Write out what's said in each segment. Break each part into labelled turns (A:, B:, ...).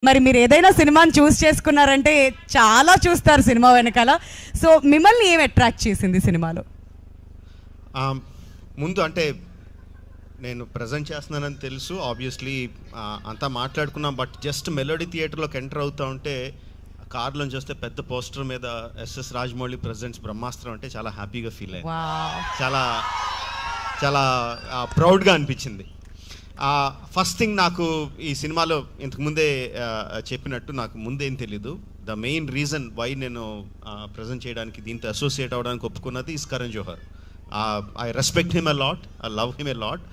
A: మరి మీరు ఏదైనా సినిమాని చూస్ చేసుకున్నారంటే చాలా చూస్తారు సినిమా వెనకాల. సో మిమ్మల్ని ఏం అట్రాక్ట్ చేసింది సినిమాలో?
B: ముందు అంటే నేను ప్రజెంట్ చేస్తున్నానని తెలుసు, ఆబ్వియస్లీ అంతా మాట్లాడుకున్నాం. బట్ జస్ట్ మెలోడీ థియేటర్లోకి ఎంటర్ అవుతూ ఉంటే కార్లోంచి వస్తే పెద్ద పోస్టర్ మీద ఎస్ఎస్ రాజమౌళి ప్రెజెంట్స్ బ్రహ్మాస్త్రం అంటే చాలా హ్యాపీగా ఫీల్ అయ్యాను. చాలా చాలా ప్రౌడ్గా అనిపించింది. ఫస్ట్ థింగ్, నాకు ఈ సినిమాలో ఇంతకుముందే చెప్పినట్టు నాకు ముందేం తెలీదు. ద మెయిన్ రీజన్ వై నేను ప్రజెంట్ చేయడానికి దీంతో అసోసియేట్ అవ్వడానికి ఒప్పుకున్నది is Karan Johar. I respect him a lot, I love him a lot.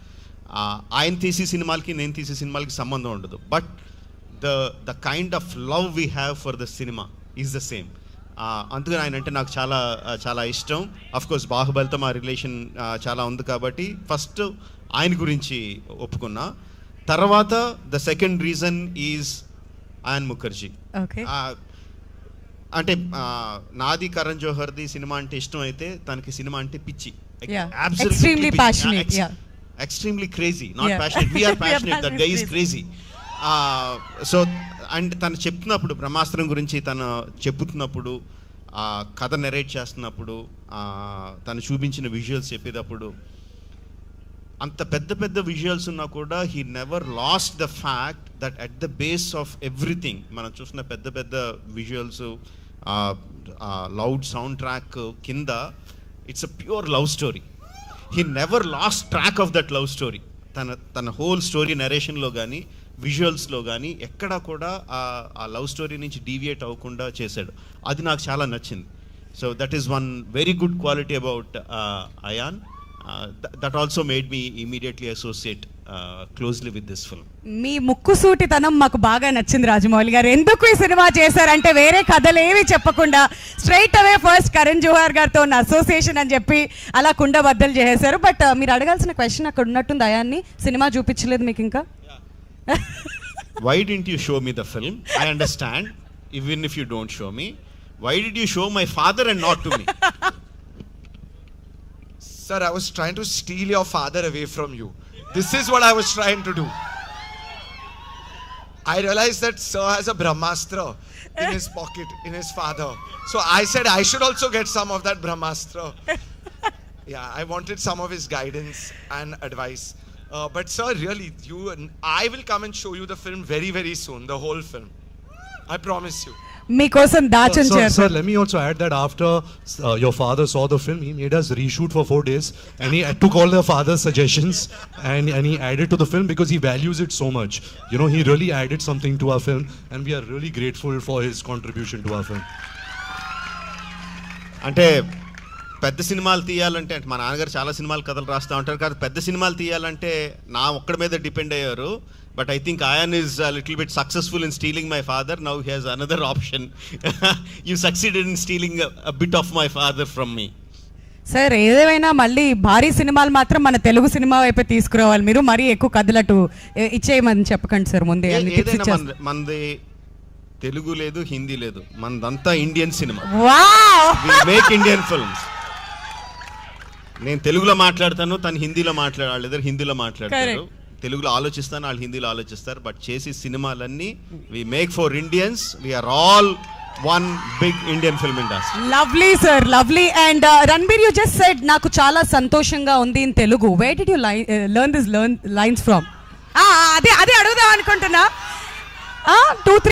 B: ఆయన తీసే సినిమాలకి నేను తీసే సినిమాలకి సంబంధం ఉండదు, but the kind of love we have for the cinema is the same. అందుకని ఆయన అంటే నాకు చాలా చాలా ఇష్టం. అఫ్కోర్స్ బాహుబలితో మా రిలేషన్ చాలా ఉంది కాబట్టి ఫస్ట్ ఆయన గురించి ఒప్పుకున్నా. తర్వాత the second reason is Ayan Mukherjee. అంటే నాది కరణ్ జోహర్ది సినిమా అంటే ఇష్టం అయితే తనకి సినిమా అంటే పిచ్చి. Extremely crazy, not passionate. We're passionate, that guy is crazy. So and తను చెప్తున్నప్పుడు, బ్రహ్మాస్త్రం గురించి తను చెబుతున్నప్పుడు, కథ నెరేట్ చేస్తున్నప్పుడు, తను చూపించిన విజువల్స్ చెప్పేటప్పుడు, అంత పెద్ద పెద్ద విజువల్స్ ఉన్నా కూడా he never lost the fact that at the base of everything మనం చూసిన పెద్ద పెద్ద విజువల్స్, లౌడ్ సౌండ్ ట్రాక్ కింద it's a pure love story. He never lost track of that love story. తన హోల్ స్టోరీ నరేషన్లో కానీ విజువల్స్లో కానీ ఎక్కడా కూడా ఆ లవ్ స్టోరీ నుంచి డీవియేట్ అవ్వకుండా చేశాడు. అది నాకు చాలా నచ్చింది. So that is one very good quality about Ayan. That also made me immediately associate closely with this film.
A: మీ ముక్కుసూటితనం మాకు బాగా నచ్చింది రాజమౌళి గారు. ఎందుకు ఈ సినిమా చేశారంటే వేరే కథలు ఏవి చెప్పకుండా స్ట్రైట్ అవే ఫస్ట్ కరణ్ జోహర్ గారితో ఉన్న అసోసియేషన్ అని చెప్పి అలా కుండబద్దలు చేశారు. బట్ మీరు అడగాల్సిన క్వశ్చన్ అక్కడ ఉన్నట్టుంది. అయాన్ని సినిమా చూపించలేదు మీకు ఇంకా?
B: Why didn't you show me the film? I understand, even if you don't show me. Why did you show my father and not to me?
C: Sir, I was trying to steal your father away from you. This is what I was trying to do. I realized that Sir has a Brahmastra in his pocket, in his father. So I said I should also get some of that Brahmastra. Yeah, I wanted some of his guidance and advice. But Sir, really, I will come and show you the film very, very soon, the whole film. I promise you.
A: మీకోసం దాచన్ చేశారు.
D: Sir, let me also add that after your father saw the film, he made us reshoot for 4 days, and he took all the father's suggestions and he added to the film because he values it so much. You know, he really added something to our film, and we are really grateful for his contribution to our film.
B: అంటే పెద్ద సినిమాలు తీయాలంటే, అంటే మా నాన్నగారు చాలా సినిమాలు కథలు రాస్తూ ఉంటారు కదా, పెద్ద సినిమాలు తీయాలంటే నా ఒక్కడి మీద డిపెండ్ అయ్యారు. But I think Ayan is a little bit successful in stealing my father. Now he has another option. You succeeded in stealing a bit of my father from me.
A: Sir, ఏదేమైనా మళ్ళీ భారీ సినిమాలు మాత్రం మన Telugu cinema వైపే తీసుకురావాలి మీరు. మరీ ఎక్కువ కథలటు ఇచ్చేయమని చెప్పకండి సార్ ముందే.
B: మనది తెలుగు లేదు, హిందీ లేదు, మనదంతా Indian cinema.
A: Wow,
B: we make Indian films. నేను తెలుగులో మాట్లాడతాను, తను హిందీలో వాళ్ళిద్దరు హిందీలో మాట్లాడతారు. తెలుగులో ఆలోచిస్తాను, వాళ్ళు హిందీలో ఆలోచిస్తారు. బట్ చేసి సినిమాలన్నీ we make for Indians. We're all one big Indian film industry.
A: Lovely sir, lovely. And Ranbir, you just said నాకు చాలా సంతోషంగా ఉంది in Telugu. Where did you learn this lines from? అదే అడుగుదాం అనుకుంటున్నా. 2-3